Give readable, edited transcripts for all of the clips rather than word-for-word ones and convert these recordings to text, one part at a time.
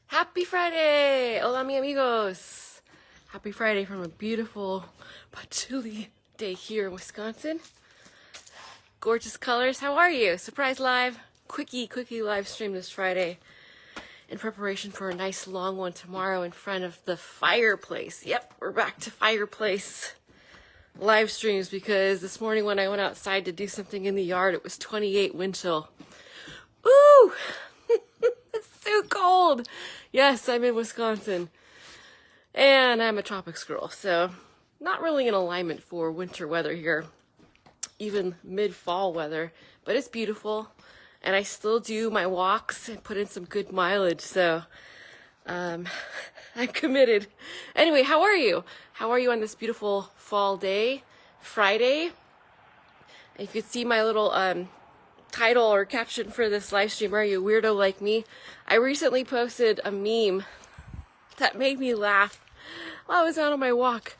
Happy Friday! Hola, mi amigos! Happy Friday from a beautiful but chilly day here in Wisconsin. Gorgeous colors. How are you? Surprise live. Quickie live stream this Friday in preparation for a nice long one tomorrow in front of the fireplace. Yep, we're back to fireplace live streams because this morning when I went outside to do something in the yard, it was 28 wind chill. Ooh! It's so cold. Yes, I'm in Wisconsin. And I'm a tropics girl, so not really in alignment for winter weather here. Even mid-fall weather. But it's beautiful. And I still do my walks and put in some good mileage, so I'm committed. Anyway, how are you? How are you on this beautiful fall day, Friday? And you could see my little title or caption for this live stream, Are You a Weirdo Like Me? I recently posted a meme that made me laugh while I was out on my walk.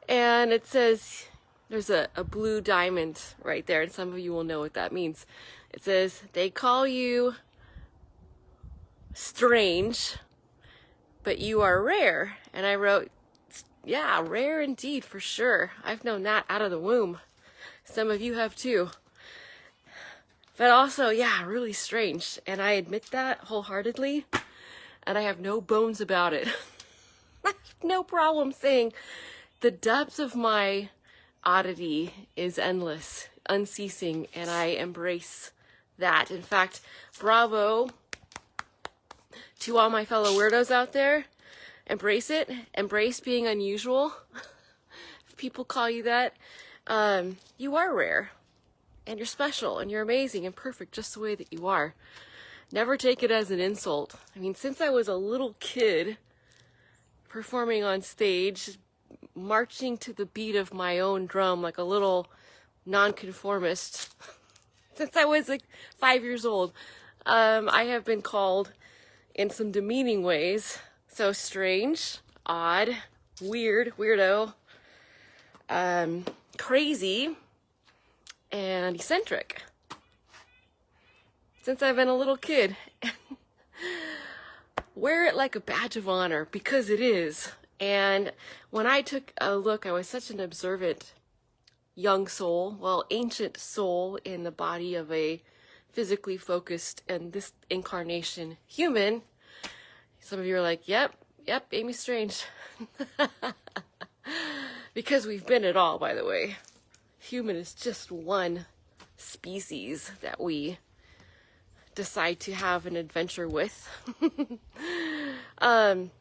And it says, there's a blue diamond right there, and some of you will know what that means. It says, they call you strange, but you are rare. And I wrote, yeah, rare indeed, for sure. I've known that out of the womb. Some of you have too. But also, yeah, really strange. And I admit that wholeheartedly. And I have no bones about it. I have no problem saying the depths of my oddity is endless, unceasing, and I embrace that. In fact, bravo to all my fellow weirdos out there. Embrace it. Embrace being unusual. If people call you that, you are rare. And you're special, and you're amazing, and perfect just the way that you are. Never take it as an insult. I mean, since I was a little kid, performing on stage, marching to the beat of my own drum like a little nonconformist, since I was like 5 years old, I have been called in some demeaning ways. So strange, odd, weird, weirdo, crazy, and eccentric since I've been a little kid. Wear it like a badge of honor because it is. And when I took a look, I was such an observant young soul, well, ancient soul in the body of a physically focused and this incarnation human. Some of you are like, yep, Amie Strange. Because we've been it all, by the way. Human is just one species that we decide to have an adventure with. When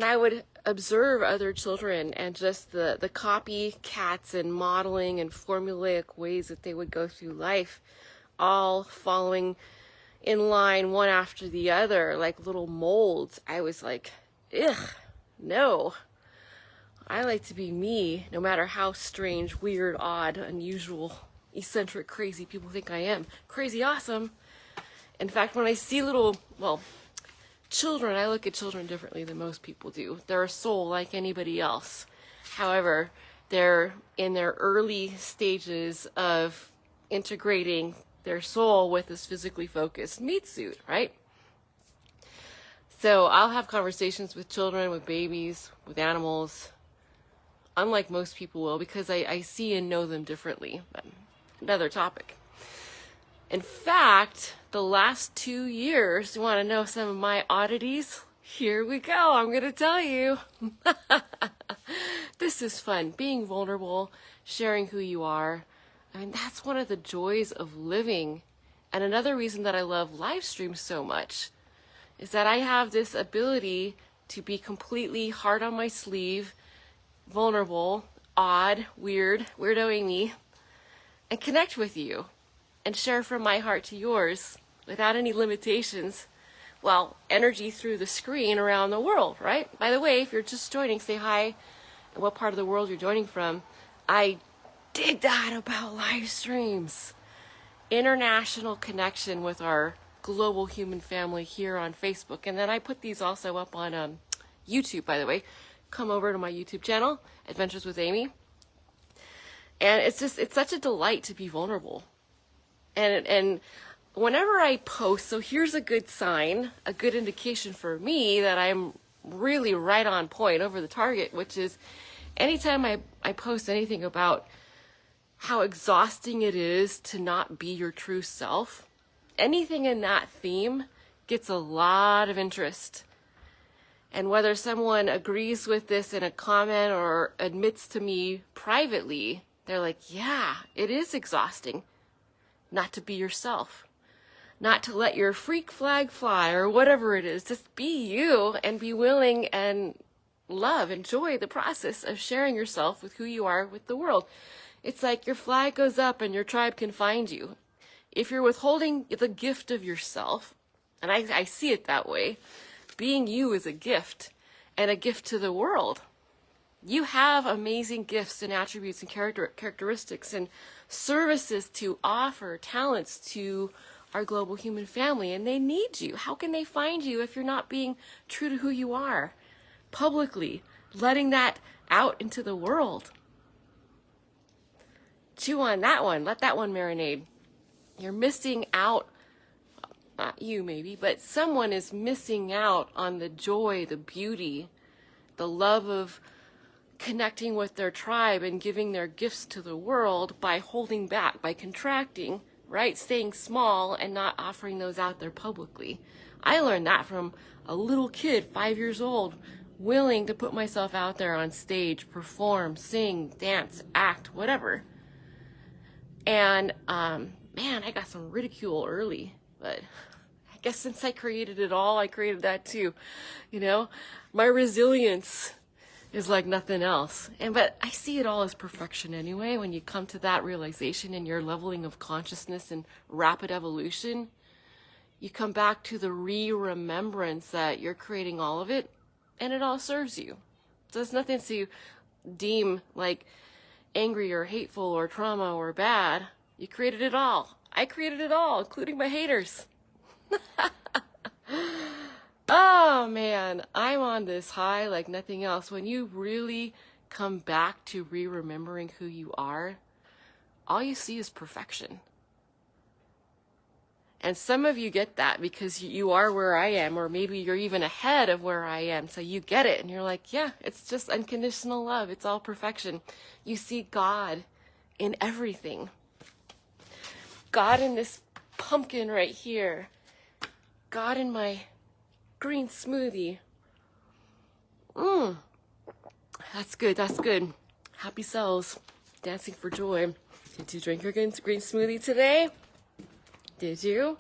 I would observe other children and just the copycats and modeling and formulaic ways that they would go through life, all following in line one after the other like little molds, I was like, ugh, no. I like to be me, no matter how strange, weird, odd, unusual, eccentric, crazy people think I am. Crazy awesome. In fact, when I see children, I look at children differently than most people do. They're a soul like anybody else. However, they're in their early stages of integrating their soul with this physically focused meat suit, right? So I'll have conversations with children, with babies, with animals, unlike most people will, because I see and know them differently. But another topic. In fact, the last 2 years, you want to know some of my oddities? Here we go. I'm going to tell you. This is fun. Being vulnerable, sharing who you are. I mean, that's one of the joys of living. And another reason that I love live streams so much is that I have this ability to be completely heart on my sleeve, vulnerable, odd, weird, weirdo Amie, and connect with you and share from my heart to yours without any limitations. Well, energy through the screen around the world, right? By the way, if you're just joining, say hi and what part of the world you're joining from. I dig that about live streams. International connection with our global human family here on Facebook. And then I put these also up on YouTube, by the way. Come over to my YouTube channel, Adventures with Amie. And it's such a delight to be vulnerable. And whenever I post, so here's a good sign, a good indication for me that I'm really right on point, over the target, which is anytime I post anything about how exhausting it is to not be your true self, anything in that theme gets a lot of interest. And whether someone agrees with this in a comment or admits to me privately, they're like, yeah, it is exhausting not to be yourself, not to let your freak flag fly or whatever it is. Just be you and be willing and enjoy the process of sharing yourself with who you are with the world. It's like your flag goes up and your tribe can find you. If you're withholding the gift of yourself, and I see it that way, being you is a gift, and a gift to the world. You have amazing gifts and attributes and characteristics and services to offer, talents to our global human family, and they need you. How can they find you if you're not being true to who you are? Publicly, letting that out into the world. Chew on that one. Let that one marinate. You're missing out. Not you maybe, but someone is missing out on the joy, the beauty, the love of connecting with their tribe and giving their gifts to the world by holding back, by contracting, right? Staying small and not offering those out there publicly. I learned that from a little kid, 5 years old, willing to put myself out there on stage, perform, sing, dance, act, whatever. And man, I got some ridicule early, but I guess since I created it all, I created that too. You know, my resilience is like nothing else. But I see it all as perfection anyway. When you come to that realization in your leveling of consciousness and rapid evolution, you come back to the remembrance that you're creating all of it and it all serves you. So there's nothing to deem like angry or hateful or trauma or bad. You created it all. I created it all, including my haters. Oh man, I'm on this high like nothing else. When you really come back to remembering who you are, all you see is perfection. And some of you get that because you are where I am, or maybe you're even ahead of where I am. So you get it and you're like, yeah, it's just unconditional love. It's all perfection. You see God in everything. God in this pumpkin right here. God in my green smoothie. That's good, that's good. Happy cells, dancing for joy. Did you drink your green smoothie today? Did you?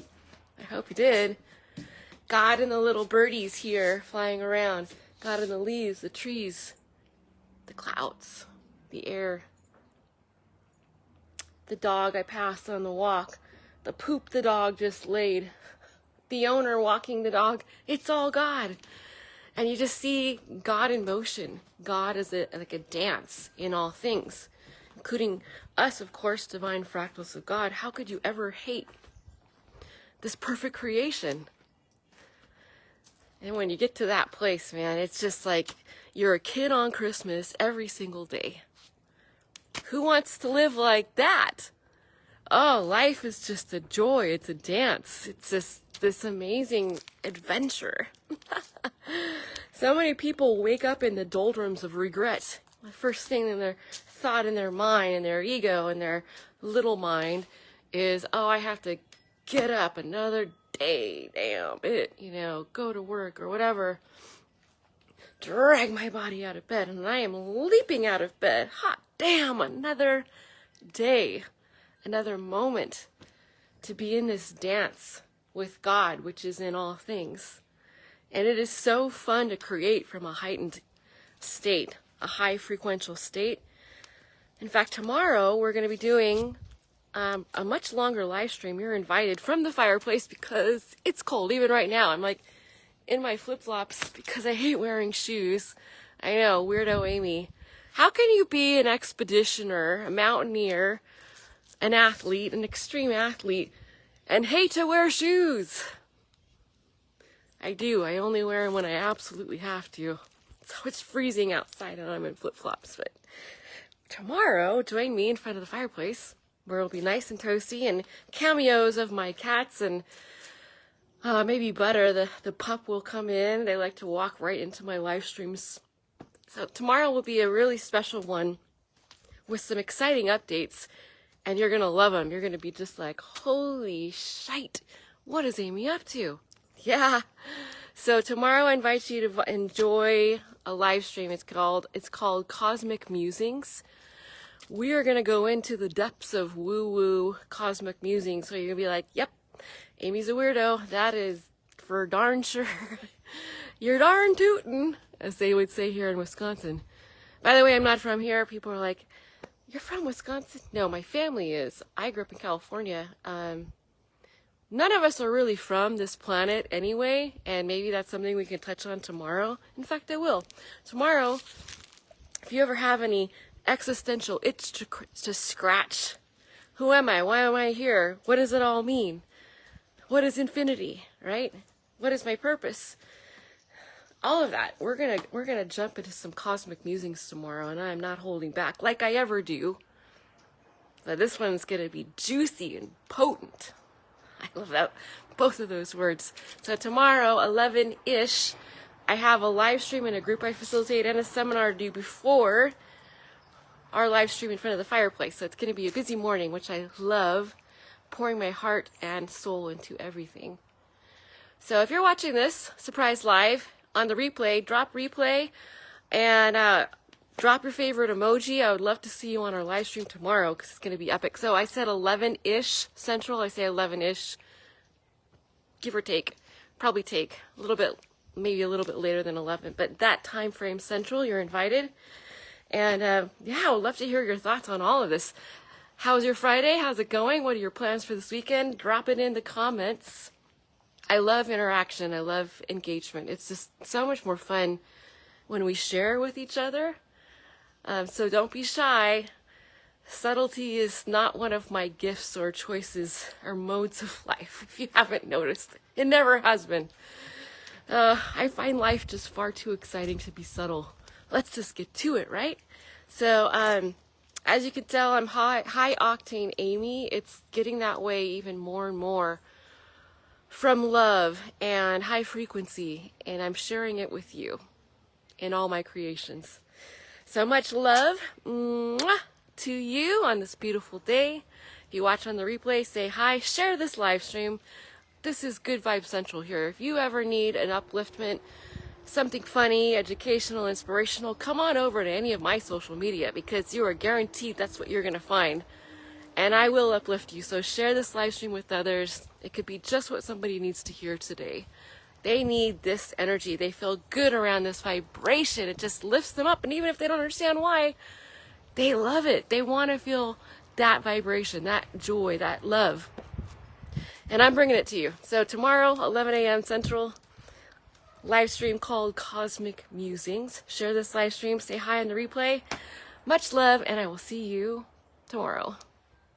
I hope you did. God and the little birdies here flying around. God in the leaves, the trees, the clouds, the air. The dog I passed on the walk. The poop the dog just laid. The owner walking the dog. It's all God. And you just see God in motion. God is like a dance in all things, including us, of course, divine fractals of God. How could you ever hate this perfect creation? And when you get to that place, man, it's just like you're a kid on Christmas every single day. Who wants to live like that? Oh, life is just a joy. It's a dance. It's just this amazing adventure. So many people wake up in the doldrums of regret. The first thing in their thought in their mind and their ego and their little mind is, oh, I have to get up another day. Damn it. You know, go to work or whatever. Drag my body out of bed. And I am leaping out of bed. Hot damn, another day. Another moment to be in this dance with God, which is in all things. And it is so fun to create from a heightened state, a high frequential state. In fact, tomorrow we're going to be doing a much longer live stream. You're invited from the fireplace because it's cold. Even right now, I'm like in my flip-flops because I hate wearing shoes. I know, weirdo Amie. How can you be an expeditioner, a mountaineer, an athlete, an extreme athlete, and hate to wear shoes? I do. I only wear them when I absolutely have to. So it's freezing outside and I'm in flip-flops. But tomorrow, join me in front of the fireplace. where it'll be nice and toasty, and cameos of my cats, and maybe Butter, the pup, will come in. They like to walk right into my live streams. So tomorrow will be a really special one with some exciting updates, and you're going to love them. You're going to be just like, holy shite, what is Amie up to? Yeah. So tomorrow I invite you to enjoy a live stream. It's called Cosmic Musings. We are going to go into the depths of woo-woo cosmic musings. So you're going to be like, yep, Amie's a weirdo. That is for darn sure. You're darn tootin', as they would say here in Wisconsin. By the way, I'm not from here. People are like, you're from Wisconsin? No, my family is. I grew up in California. None of us are really from this planet anyway, and maybe that's something we can touch on tomorrow. In fact, I will. Tomorrow, if you ever have any existential itch to scratch, who am I? Why am I here? What does it all mean? What is infinity, right? What is my purpose? All of that. We're gonna jump into some cosmic musings tomorrow, and I'm not holding back like I ever do. But this one's gonna be juicy and potent. I love that, both of those words. So tomorrow, 11-ish, I have a live stream in a group I facilitate and a seminar to do before our live stream in front of the fireplace. So it's going to be a busy morning, which I love, pouring my heart and soul into everything. So if you're watching this surprise live on the replay, drop replay and drop your favorite emoji. I would love to see you on our live stream tomorrow because it's going to be epic. So I said 11-ish Central. I say 11-ish, give or take. Probably take a little bit, maybe a little bit later than 11. But that time frame Central, you're invited. And yeah, I would love to hear your thoughts on all of this. How's your Friday? How's it going? What are your plans for this weekend? Drop it in the comments. I love interaction. I love engagement. It's just so much more fun when we share with each other. So don't be shy. Subtlety is not one of my gifts or choices or modes of life, if you haven't noticed. It never has been. I find life just far too exciting to be subtle. Let's just get to it, right? So, as you can tell, I'm high octane Amie. It's getting that way even more and more from love and high frequency, and I'm sharing it with you in all my creations. So much love to you on this beautiful day. If you watch on the replay, say hi, share this live stream. This is Good Vibe Central here. If you ever need an upliftment, something funny, educational, inspirational, come on over to any of my social media because you are guaranteed that's what you're going to find. And I will uplift you. So share this live stream with others. It could be just what somebody needs to hear today. They need this energy. They feel good around this vibration. It just lifts them up. And even if they don't understand why, they love it. They want to feel that vibration, that joy, that love. And I'm bringing it to you. So tomorrow, 11 a.m. Central, live stream called Cosmic Musings. Share this live stream. Say hi on the replay. Much love, and I will see you tomorrow.